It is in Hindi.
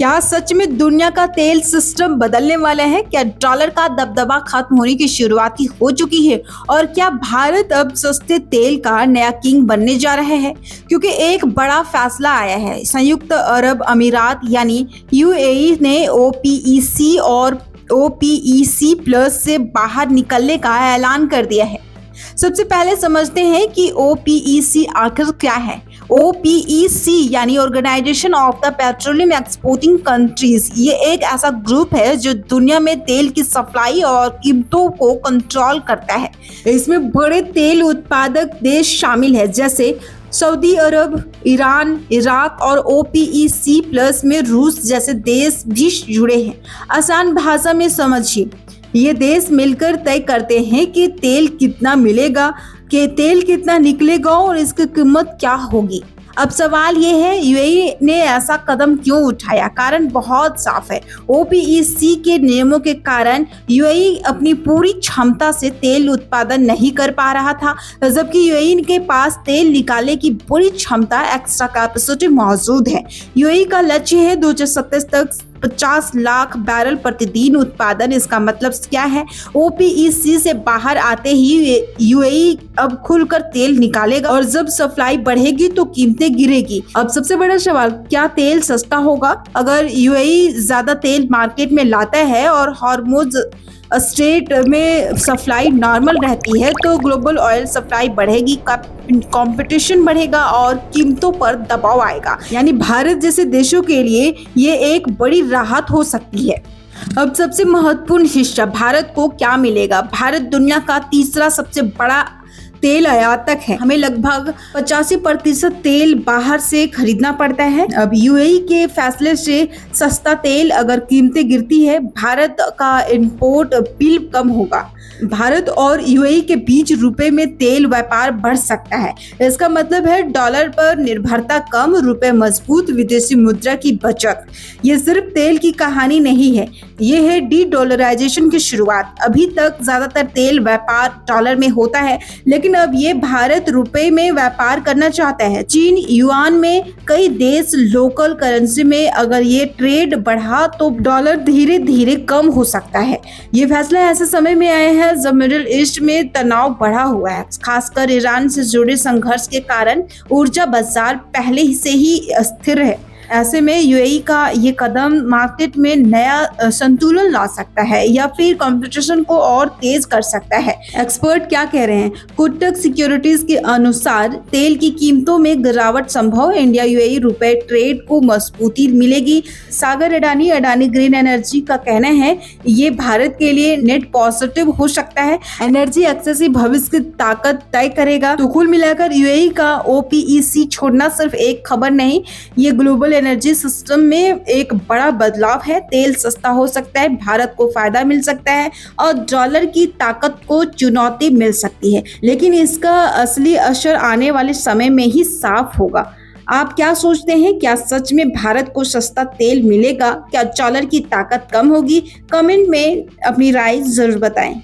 क्या सच में दुनिया का तेल सिस्टम बदलने वाला है? क्या डॉलर का दबदबा खत्म होने की शुरुआत ही हो चुकी है? और क्या भारत अब सस्ते तेल का नया किंग बनने जा रहा है? क्योंकि एक बड़ा फैसला आया है। संयुक्त अरब अमीरात यानी यूएई ने ओपीईसी और ओपीईसी प्लस से बाहर निकलने का ऐलान कर दिया है। सबसे पहले समझते हैं कि ओपीईसी आखिर क्या है। ओपीईसी यानी organisation of the petroleum exporting countries, ये एक ऐसा ग्रुप है जो दुनिया में तेल की सप्लाई और कीमतों को कंट्रोल करता है। इसमें बड़े तेल उत्पादक देश शामिल है, जैसे सऊदी अरब, ईरान, इराक और ओपीईसी प्लस में रूस जैसे देश भी जुड़े हैं। आसान भाषा में समझिए, ये देश मिलकर तय करते हैं कि तेल कितना मिलेगा, कि तेल कितना निकलेगा और इसकी कीमत क्या होगी। अब सवाल ये है, यूएई ने ऐसा कदम क्यों उठाया? कारण बहुत साफ है। ओपीईसी के नियमों के कारण यूएई अपनी पूरी क्षमता से तेल उत्पादन नहीं कर पा रहा था, जबकि यूएई के पास तेल निकालने की पूरी क्षमता, एक्स्ट्रा कैपेसिटी मौजूद है। यूएई का लक्ष्य है 2027 तक 50 लाख बैरल प्रतिदिन उत्पादन। इसका मतलब क्या है? ओपीईसी से बाहर आते ही यूएई अब खुलकर तेल निकालेगा और जब सप्लाई बढ़ेगी तो कीमतें गिरेगी। अब सबसे बड़ा सवाल, क्या तेल सस्ता होगा? अगर यूएई ज्यादा तेल मार्केट में लाता है और हॉर्मुज स्ट्रेट में सप्लाई नॉर्मल रहती है तो ग्लोबल ऑयल सप्लाई बढ़ेगी, कंपटीशन बढ़ेगा और कीमतों पर दबाव आएगा। यानी भारत जैसे देशों के लिए ये एक बड़ी राहत हो सकती है। अब सबसे महत्वपूर्ण हिस्सा, भारत को क्या मिलेगा? भारत दुनिया का तीसरा सबसे बड़ा तेल आयातक है। हमें लगभग 85% तेल बाहर से खरीदना पड़ता है। अब यूएई के फैसले से सस्ता तेल अगर कीमतें गिरती है, भारत का इंपोर्ट बिल कम होगा। भारत और यूएई के बीच रुपए में तेल व्यापार बढ़ सकता है। इसका मतलब है डॉलर पर निर्भरता कम, रुपए मजबूत, विदेशी मुद्रा की बचत। ये सिर्फ तेल की कहानी नहीं है, ये है डी डॉलराइजेशन की शुरुआत। अभी तक ज्यादातर तेल व्यापार डॉलर में होता है, लेकिन अब ये भारत रुपए में व्यापार करना चाहता है। चीन युआन में, कई देश लोकल करेंसी में। अगर ये ट्रेड बढ़ा तो डॉलर धीरे धीरे कम हो सकता है। ये फैसला ऐसे समय में आया है जब मिडिल ईस्ट में तनाव बढ़ा हुआ है, खासकर ईरान से जुड़े संघर्ष के कारण ऊर्जा बाजार पहले से ही अस्थिर है। ऐसे में यूएई का ये कदम मार्केट में नया संतुलन ला सकता है या फिर कंपटीशन को और तेज कर सकता है। एक्सपर्ट क्या कह रहे हैं? कोटक सिक्योरिटीज के अनुसार तेल की कीमतों में गिरावट संभव। इंडिया यूएई रुपए ट्रेड को मजबूती मिलेगी। सागर अडानी ग्रीन एनर्जी का कहना है ये भारत के लिए नेट पॉजिटिव हो सकता है। एनर्जी एक्सेस ही भविष्य की ताकत तय करेगा। तो कुल मिलाकर यूएई का ओपीईसी छोड़ना सिर्फ एक खबर नहीं, ये ग्लोबल एनर्जी सिस्टम में एक बड़ा बदलाव है। तेल सस्ता हो सकता है, भारत को फायदा मिल सकता है और डॉलर की ताकत को चुनौती मिल सकती है, लेकिन इसका असली असर आने वाले समय में ही साफ होगा। आप क्या सोचते हैं? क्या सच में भारत को सस्ता तेल मिलेगा? क्या डॉलर की ताकत कम होगी? कमेंट में अपनी राय जरूर बताएं।